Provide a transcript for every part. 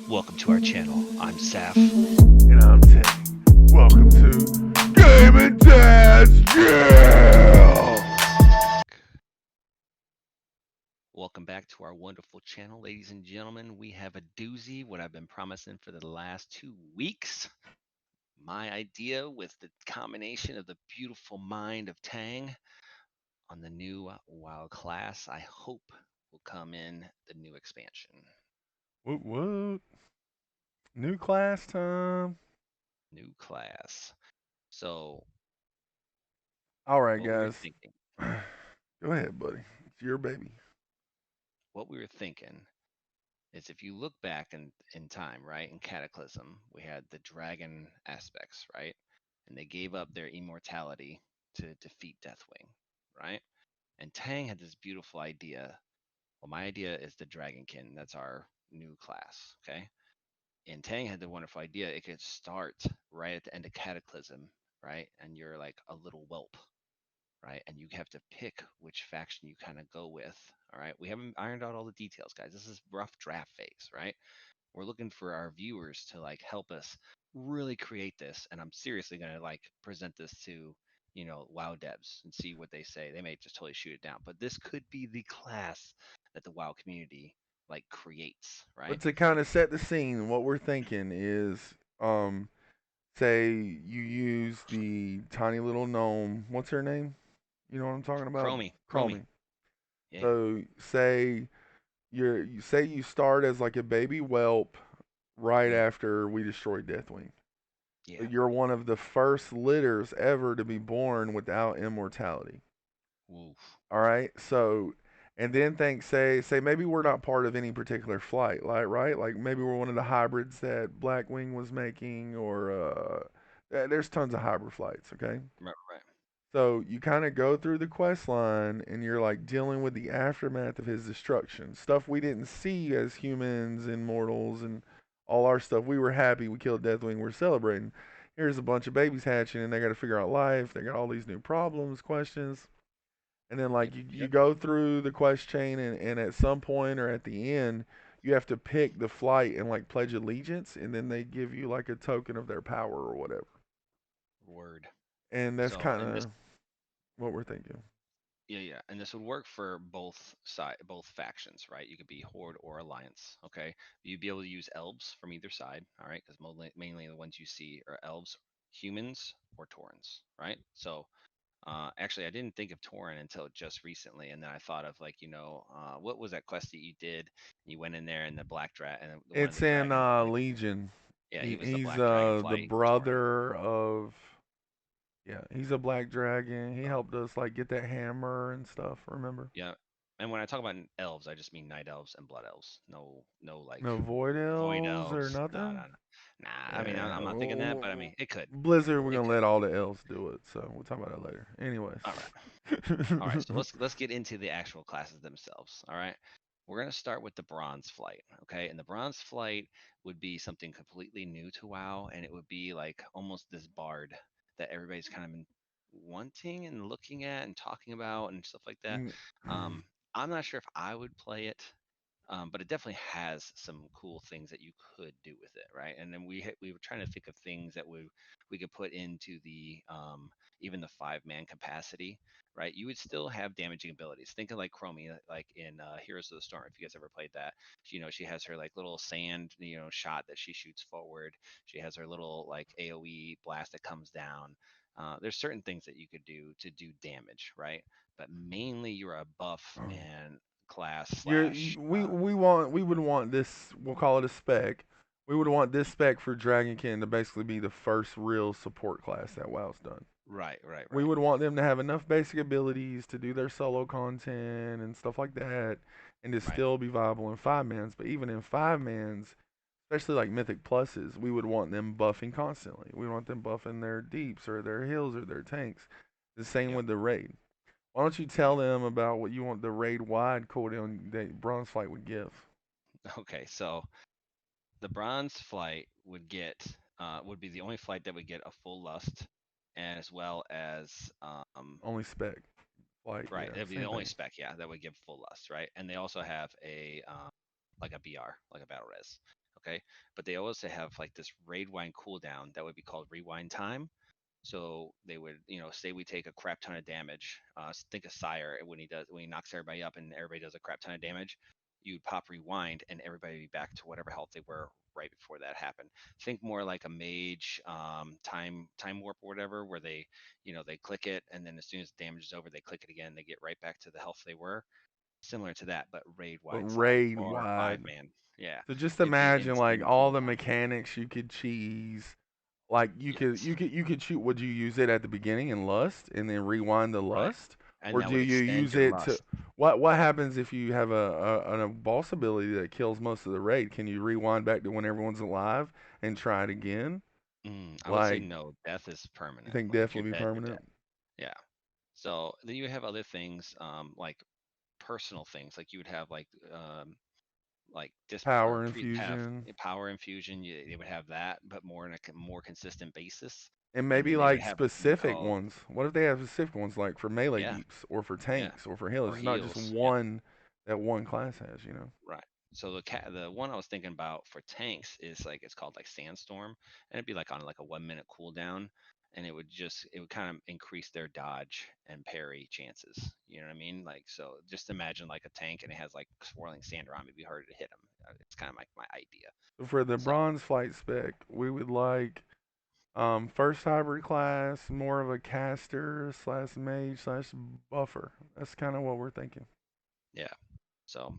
Welcome to our channel. I'm Saph. And I'm Tang. Welcome to Game and Dad's Yeah! Welcome back to our wonderful channel, ladies and gentlemen. We have a doozy, what I've been promising for the last 2 weeks. My idea with the combination of the beautiful mind of Tang on the new WoW class, I hope will come in the new expansion. Woot woot. New class time. New class. So, All right, what we were guys. thinking, Go ahead, buddy. It's your baby. is if you look back in time, right, in Cataclysm, we had the dragon aspects, right? And they gave up their immortality to defeat Deathwing, right? And Tang had this beautiful idea. Well, my idea is the Dragonkin. That's our new class, okay? And Tang had the wonderful idea it could start right at the end of Cataclysm, right? And you're like a little whelp, right? And you have to pick which faction you kind of go with. All right. We haven't ironed out all the details, guys. This is rough draft phase, right? We're looking for our viewers to like help us really create this. And I'm seriously gonna like present this to, WoW devs and see what they say. They may just totally shoot it down. But this could be the class that the WoW community like creates, right? But to kind of set the scene, what we're thinking is, say you use the tiny little gnome. What's her name? You know what I'm talking about? Chromie. Chromie. Yeah. So say you start as like a baby whelp right Mm, after we destroy Deathwing. yeah. You're one of the first litters ever to be born without immortality. Woof. All right. So, and then think, say maybe we're not part of any particular flight, like right, like maybe we're one of the hybrids that Blackwing was making, or there's tons of hybrid flights. Okay. Right, right. So you kind of go through the quest line, and you're like dealing with the aftermath of his destruction, stuff we didn't see as humans and mortals, and all our stuff. We were happy we killed Deathwing. We're celebrating. Here's a bunch of babies hatching, and they got to figure out life. They got all these new problems, questions, and then Yep. like you Yep. go through the quest chain, and at some point or at the end, you have to pick the flight and like pledge allegiance, and then they give you like a token of their power or whatever. Word. And that's So, kind and this of what we're thinking. Yeah, yeah, and this would work for both factions, right? You could be Horde or Alliance. Okay, you'd be able to use elves from either side. All right, because mainly the ones you see are elves, humans, or Taurens, right? So, actually, I didn't think of Tauren until just recently, and then I thought of like, what was that quest that you did? You went in there and the black and one of It's the in dragons, like, Legion. yeah, he was the He's black the dragonflight Tauren. brother of, yeah, he's a black dragon. He helped us like get that hammer and stuff. Remember? Yeah. And when I talk about elves, I just mean night elves and blood elves. No, no, like No void void elves or elves. No, no, nothing. no. Nah. I mean, I'm Yeah, not thinking that, but I mean, it could. Blizzard, we're It gonna could. let all the elves do it, so we'll talk about that later. Anyways. All right. All right. So let's get into the actual classes themselves. All right. We're gonna start with the bronze flight. Okay. And the bronze flight would be something completely new to WoW, and it would be like almost this bard that everybody's kind of been wanting and looking at and talking about and stuff like that. Mm, I'm not sure if I would play it. But it definitely has some cool things that you could do with it, right? And then we were trying to think of things that we could put into the even the 5-man capacity, right? You would still have damaging abilities. Think of like Chromie, like in Heroes of the Storm. If you guys ever played that, she has her like little sand, shot that she shoots forward. She has her little like AOE blast that comes down. There's certain things that you could do to do damage, right? But mainly you're a buff and class slash we would want this. We'll call it a spec. We would want this spec for Dragonkin to basically be the first real support class that WoW's done. right, right, We right, would want them to have enough basic abilities to do their solo content and stuff like that, and to right. still be viable in 5-mans. But even in 5-mans, especially like Mythic Pluses, we would want them buffing constantly. We want them buffing their deeps or their heals or their tanks. The same Yep, with the raid. Why don't you tell yep. them about what you want the raid wide cooldown that Bronze Fight would give? Okay, so the bronze flight would be the only flight that would get a full lust, as well as Only spec. Right. yeah, That'd be the same only thing. spec, yeah, that would give full lust, right? And they also have a like a BR, like a battle res. Okay. But they also have like this raid wind cooldown that would be called rewind time. So they would, say we take a crap ton of damage. Think of Sire when he knocks everybody up and everybody does a crap ton of damage. You'd pop rewind and everybody would be back to whatever health they were right before that happened. Think more like a mage time warp or whatever, where they click it and then as soon as the damage is over, they click it again. They get right back to the health they were. Similar to that, but raid But wide size, raid bar five wide. man. Yeah, So just it'd be imagine like insane all the cooldown. mechanics you could cheese. Like Yes, you could shoot. Would you use it at the beginning in Lust and then rewind the right. Lust, And or that do would you extend use your it to? lust. What happens if you have a boss ability that kills most of the raid? Can you rewind back to when everyone's alive and try it again? I would say Like no. Death is you permanent. think Like if death you're will be dead, you're dead. permanent? Yeah. So then you have other things, like personal things. Like you would have like this or Power pre have infusion. a power infusion. They would have that, but more in a more consistent basis. And And maybe then they would like have a thing specific called ones. What if they have specific ones like for melee yeah, geeks or for yeah, tanks or for healers? or It's not just heals. Yeah. one that one class has, you know. Right. So the one I was thinking about for tanks is like it's called like Sandstorm, and it'd be like on like a 1 minute cooldown, and it would kind of increase their dodge and parry chances. You know what I mean? Like so, just imagine like a tank and it has like swirling sand around. It'd be harder to hit them. It's kind of like my idea. So for the So bronze flight spec, we would like first hybrid class, more of a caster slash mage slash buffer. That's kind of what we're thinking. yeah. So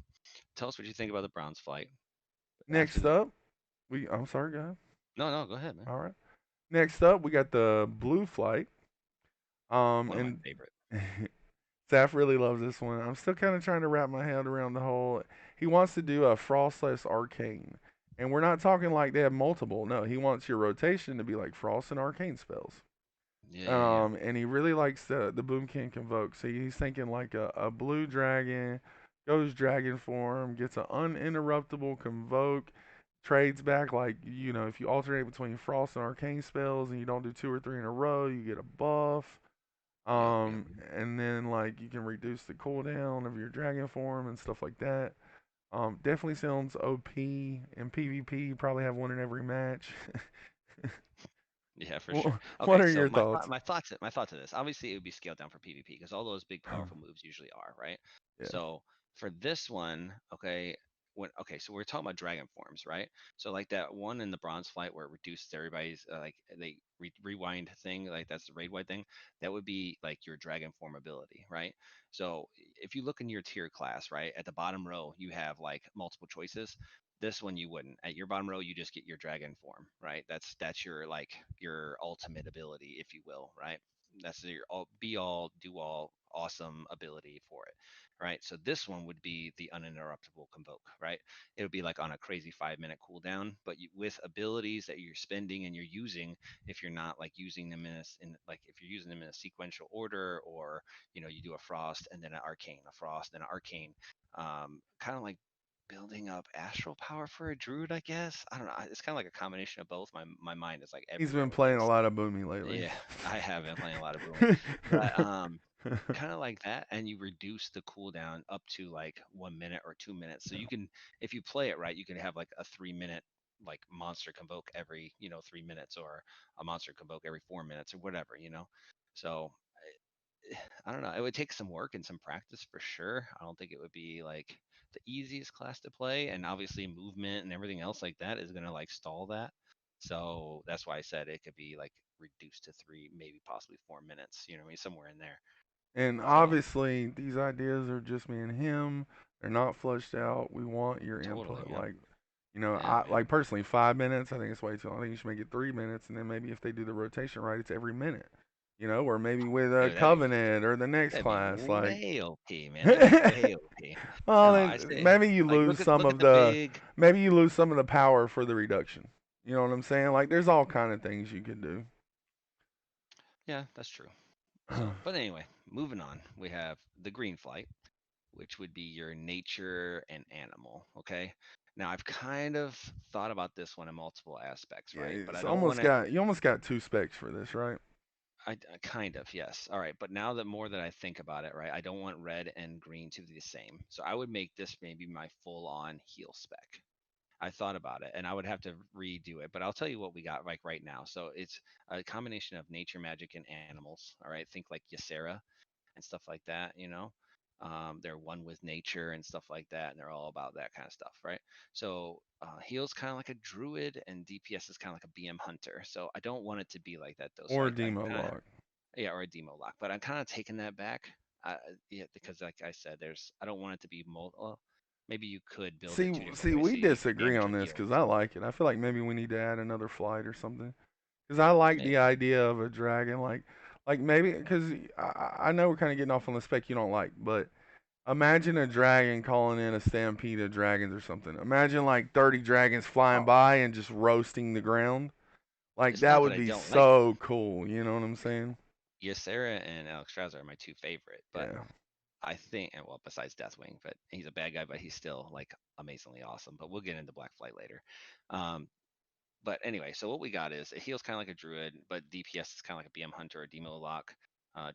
tell us what you think about the bronze flight after Next the. up, I'm sorry, go ahead. No, no, go ahead, man. All right. Next up, we got the blue flight. One of my And favorite. Saph really loves this one. I'm still kind of trying to wrap my head around the whole. He wants to do a frostless arcane, and we're not talking like they have multiple. No, he wants your rotation to be like frost and arcane spells. Yeah, yeah, yeah. And he really likes the Boomkin Convoke. So he's thinking like a blue dragon, goes dragon form, gets an uninterruptible Convoke, trades back like if you alternate between frost and arcane spells and you don't do two or three in a row, you get a buff. Yep, yep. And then like you can reduce the cooldown of your dragon form and stuff like that. Definitely sounds OP in PvP. You probably have one in every match. Yeah, for sure. What Okay, are so your thoughts? my thoughts of this. Obviously, it would be scaled down for PvP because all those big powerful moves usually are, right? Yeah. So for this one, okay, so we're talking about dragon forms, right? So like that one in the bronze flight where it reduces everybody's like they rewind thing, like that's the raid wide thing. That would be like your dragon form ability, right? So if you look in your tier class, right, at the bottom row you have like multiple choices. This one you wouldn't. At your bottom row, you just get your dragon form, right? That's your like your ultimate ability, if you will, right? That's your all be all do all awesome ability for it, right? So this one would be the uninterruptible convoke, right? It would be like on a crazy 5 minute cooldown, but with abilities that you're spending and you're using, if you're not like using them in like if you're using them in a sequential order, or you do a frost and then an arcane, a frost, then an arcane, kind of like building up astral power for a druid, I guess. I don't know. It's kind of like a combination of both. My mind is like He's everywhere been with playing a this. lot of Boomy lately. Yeah, I have been playing a lot of Boomy, but kind of like that, and you reduce the cooldown up to like 1 minute or 2 minutes. So you can, if you play it right, you can have like a 3 minute like monster convoke every 3 minutes, or a monster convoke every 4 minutes, or whatever. So I don't know. It would take some work and some practice for sure. I don't think it would be like the easiest class to play, and obviously movement and everything else like that is gonna like stall that. So that's why I said it could be like reduced to 3, maybe possibly 4 minutes. You know what I mean? Somewhere in there. And So obviously, these ideas are just me and him. They're not fleshed out. We want your totally, input. yeah, Like, yeah, I man, like personally 5 minutes. I think it's way too long. I think you should make it 3 minutes, and then maybe if they do the rotation right, it's every minute. Or maybe with a dude, covenant or the next that'd be class. Like, way OP, man. That'd be way OP. well, No, I then say maybe you like lose some look at of the the, big. maybe you lose some of the power for the reduction. You know what I'm saying? Like, there's all kind of things you could do. Yeah, that's true. So, but anyway, moving on. We have the green flight, which would be your nature and animal. Okay. Now, I've kind of thought about this one in multiple aspects, Yeah, right? But I it's don't want almost to. got you almost got two specs for this, right? kind of, yes. All right, but now that more that I think about it, right, I don't want red and green to be the same. So I would make this maybe my full-on heal spec. I thought about it, and I would have to redo it, but I'll tell you what we got like right now. So it's a combination of nature, magic, and animals. All right, think like Ysera and stuff like that. They're one with nature and stuff like that, and they're all about that kind of stuff, right? So heal's kind of like a druid, and DPS is kind of like a BM hunter. So I don't want it to be like that though. So Or I demo kind of lock. yeah, or a demo lock, but I'm kind of taking that back. Yeah, because like I said, I don't want it to be well, maybe you could build it See, two different see, ways we so you get disagree damage on or this heal. because I like it. I feel like maybe we need to add another flight or something. Because I like the Maybe. idea of a dragon, like maybe because I know we're kind of getting off on the spec you don't like, but imagine a dragon calling in a stampede of dragons or something. Imagine like 30 dragons flying Oh, by and just roasting the ground. Like it's that not that would I be don't like them. so cool. You know what I'm saying? Ysera and Alex Strauss are my two favorite, but Yeah. I think, and well, besides Deathwing, but he's a bad guy, but he's still like amazingly awesome. But we'll get into Black Flight later. Um, but anyway, so what we got is it heals kind of like a druid, but DPS is kind of like a BM hunter or demo lock.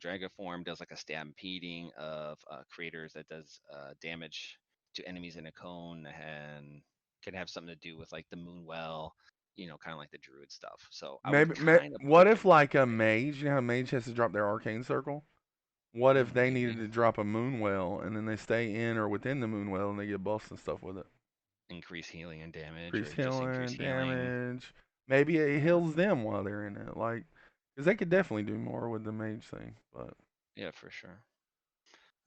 Dragon form does like a stampeding of creators that does damage to enemies in a cone and can have something to do with like the moon well, kind of like the druid stuff. So I would kind of What put if them like a together. mage? You know how a mage has to drop their arcane circle. What if they needed Maybe to drop a moon well and then they stay in or within the moon well and they get buffs and stuff with it? increase healing and damage, Increase or just increase healing, healing. damage. Maybe it heals them while they're in it. Like, because they could definitely do more with the mage thing. But Yeah, for sure.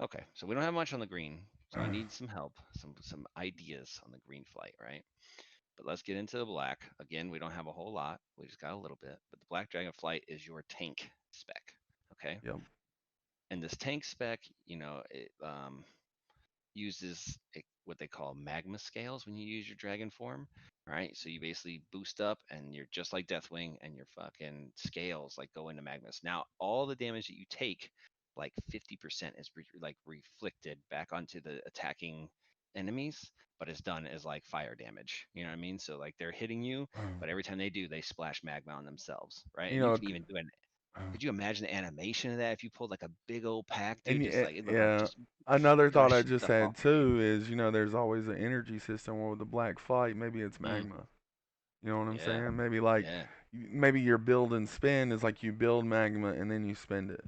Okay, so we don't have much on the green, so I need some help, some ideas on the green flight, right? But let's get into the black. Again, we don't have a whole lot. We just got a little bit. But the Black Dragon Flight is your tank spec. Okay. yep. And this tank spec, it uses what they call magma scales when you use your dragon form. All right. So you basically boost up and you're just like Deathwing and your fucking scales like go into magmas. Now, all the damage that you take, like 50% is like reflected back onto the attacking enemies, but it's done as like fire damage. You know what I mean? So like they're hitting you, but every time they do, they splash magma on themselves, right? You And you know, can even do an could you imagine the animation of that if you pulled like a big old pack, dude? and Just like it looked like yeah. just Another thought I gushing just stuff off had of you. too is, there's always an energy system where with the black flight, maybe it's Mm, magma. You know what I'm yeah, saying? Maybe like, yeah, maybe your build and spend is like you build magma and then you spend it.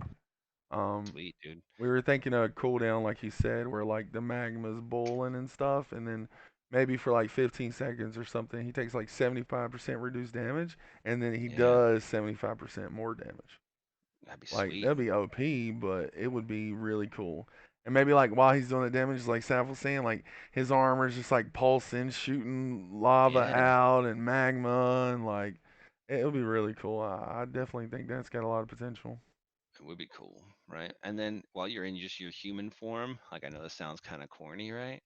Um, sweet, dude. we were thinking of a cooldown, like he said, where like the magma's boiling and stuff, and then maybe for like 15 seconds or something, he takes like 75% reduced damage, and then he Yeah, does 75% more damage. that'd be Like sweet. that'd be OP, but it would be really cool. And maybe like while he's doing the damage, like Saph was saying, like his armor's just like pulsing, shooting lava Yeah, dude, out and magma, and like it would be really cool. I definitely think that's got a lot of potential. it would be cool, right? And then while you're in just your human form, like I know this sounds kind of corny, right?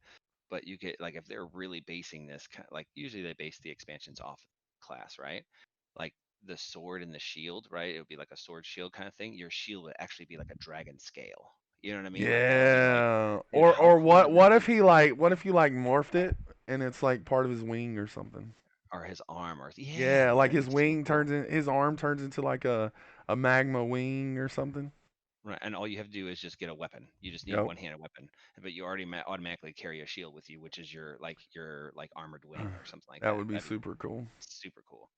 But you get like if they're really basing this kind like usually they base the expansions off class, right? Like the sword and the shield, right? It would be like a sword shield kind of thing. Your shield would actually be like a dragon scale. You know what I mean? Like that would be like, Yeah. dude, how Or cool would that be? what if he like morphed it and it's like part of his wing or something? Or his arm, or yeah, Yeah, dude, like that'd his be so wing cool. turns in his arm turns into like a magma wing or something. Right, and all you have to do is just get a weapon. You just need a Yep. one-handed weapon, but you already automatically carry a shield with you, which is your armored wing or something like That that. would be That'd be super cool. super cool.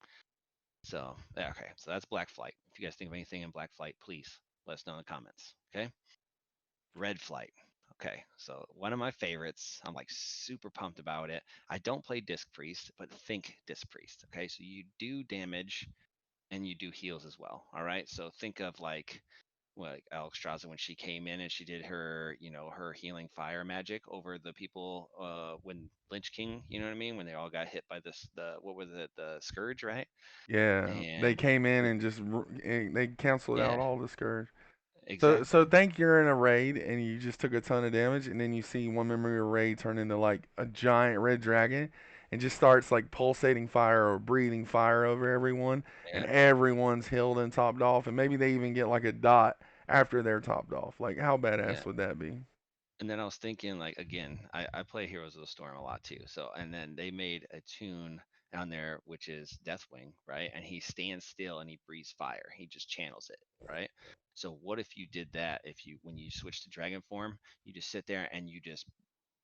So yeah, okay, so that's Black Flight. If you guys think of anything in Black Flight, please let us know in the comments. Okay, Red Flight. Okay, so one of my favorites. I'm like super pumped about it. I don't play Disc Priest, but think Disc Priest. Okay, so you do damage and you do heals as well. All right, so think of like Alex Strauss when she came in and she did her healing fire magic over the people when Lynch King, you know what I mean, when they all got hit by the what was it, the scourge, right? Yeah, they And came in and just they canceled out yeah, all the scourge. So exactly. think you're in a raid and you just took a ton of damage, and then you see one member of your raid turn into like a giant red dragon, and just starts like pulsating fire or breathing fire over everyone, and Yeah, everyone's healed and topped off, and maybe they even get like a dot after they're topped off. Like how yeah. badass would that be? And then I was thinking like again, I play Heroes of the Storm a lot too. So and then they made a tune. on there, which is Deathwing, right? And he stands still and he breathes fire. He just channels it, right? So what if you did that? If you when you switch to dragon form, you just sit there and you just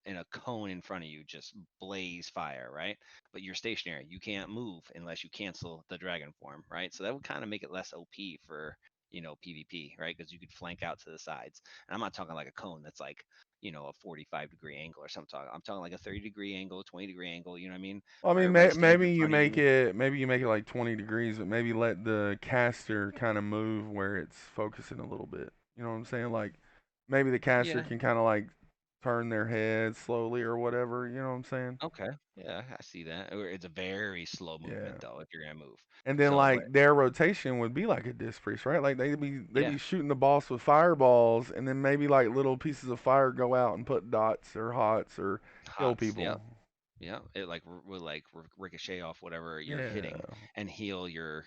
in a cone in front of you just blaze fire, right? But you're stationary. You can't move unless you cancel the dragon form, right? So that would kind of make it less OP for, PvP, right? Because you could flank out to the sides. And I'm not talking like a cone that's like, a 45-degree angle or something. I'm talking like a 30-degree angle, 20-degree angle, you know what I mean? Well, I Where mean, everybody stands in maybe you front of make you. it like 20 degrees, but maybe let the caster kind of move where it's focusing a little bit. You know what I'm saying? Like maybe the caster Yeah. can kind of like turn their head slowly or whatever. You know what I'm saying? Okay. Yeah, I see that. Or it's a very slow movement Yeah. though if you're gonna move. And then So, but like their rotation would be like a disc priest, right? Like they'd yeah, be shooting the boss with fireballs, and then maybe like little pieces of fire go out and put dots or hots or heal hots. people. Yep. Yeah, it like will like ricochet off whatever you're Yeah. hitting and heal your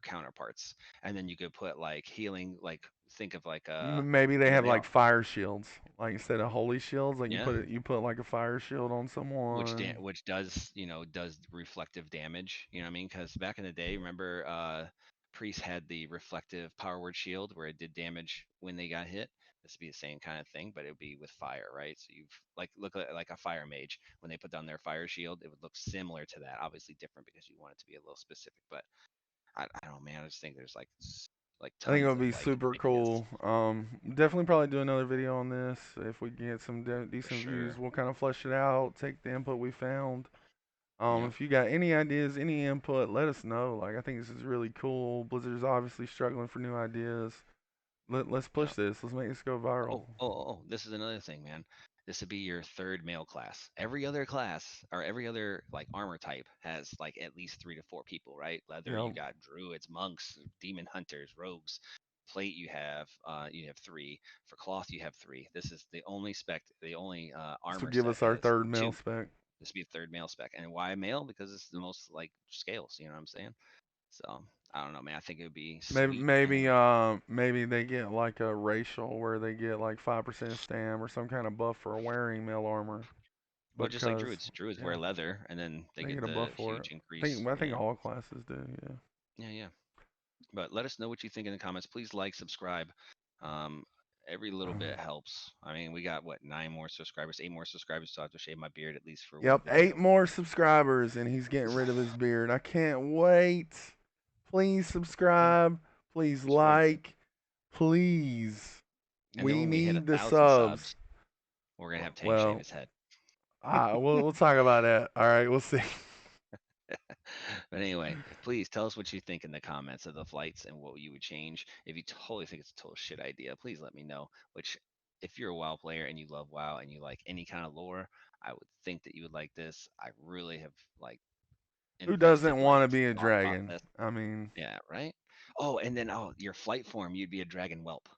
counterparts. And then you could put like healing, like think of like Maybe they have they like all, fire shields, like instead of holy shields, like yeah, you put like a fire shield on someone. which does, does reflective damage, you know what I mean? Cuz back in the day, remember Priest had the reflective power word shield where it did damage when they got hit. This would be the same kind of thing, but it would be with fire, right? So you've like look at like a fire mage when they put down their fire shield, it would look similar to that. Obviously different because you want it to be a little specific, but I don't know, man. I just think there's like I think it tons would of be like super ideas. cool. Definitely probably do another video on this if we get some For decent views. sure. We'll kind of flesh it out, take the input we found. Yep. If you got any ideas, any input, let us know. Like I think this is really cool. Blizzard's obviously struggling for new ideas. Let's push Yep. this. Let's make this go viral. This is another thing, man. This would be your third male class. Every other class or every other like armor type has like at least 3 to 4 people, right? Leather, you Yep. got druids, monks, demon hunters, rogues. Plate, you have three. For cloth, you have three. This is the only spec, the only This will armor give set us our has third male two. spec. This would be a third male spec. And why male? Because it's the most like scales. You know what I'm saying? So I don't know, man. I think it would be sweet. And Maybe they get like a racial where they get like 5% stam or some kind of buff for wearing male armor well, just like because druids yeah, wear leather, and then they they get get a buff the for it. huge increase. I think Yeah, all classes do. Yeah. yeah, yeah. But let us know what you think in the comments. Please like, subscribe. Um, every little bit helps. I mean, we got what 9 more subscribers, 8 more subscribers. So I have to shave my beard at least for one Yep, eight video. more subscribers and he's getting rid of his beard. I can't wait. Please Yeah, subscribe. Please just wait. like. Please. And then We when we hit a need the thousand subs. subs, we're gonna have Tank shave Well, his head. we'll talk about that. All right, we'll see. But anyway, please tell us what you think in the comments of the flights and what you would change. If you totally think it's a total shit idea, please let me know. Which, if you're a WoW player and you love WoW and you like any kind of lore, I would think that you would like this. I really have like Who doesn't invested want like to be a thought dragon? process. I mean, Yeah, right. Oh, and then your flight form, you'd be a dragon whelp,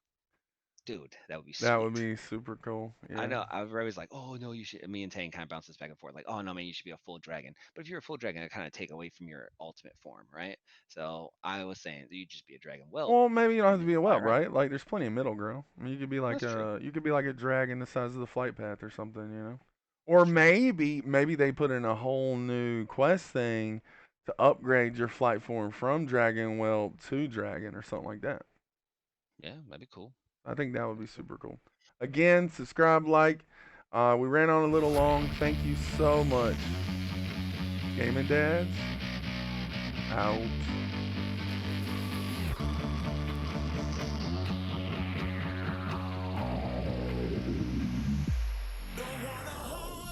dude. That would be that would sweet. be super cool. I Yeah. know. I was always like, oh no, you should. Me and Tane kind of bounce this back and forth, like, oh no, man, you should be a full dragon. But if you're a full dragon, it kind of take away from your ultimate form, right? So I was saying that you just be a dragon whelp, Well, maybe you don't and have you to can be a fly whelp, around. right? Like, there's plenty of middle ground. I mean, That's true. you could be like a dragon the size of the flight path or something, you know. That's Or true. maybe they put in a whole new quest thing to upgrade your flight form from dragon whelp to dragon or something like that. Yeah, that'd be cool. I think that would That'd be be cool. super cool. Again, subscribe, like. We ran on a little long. Thank you so much. Gaming Dads out.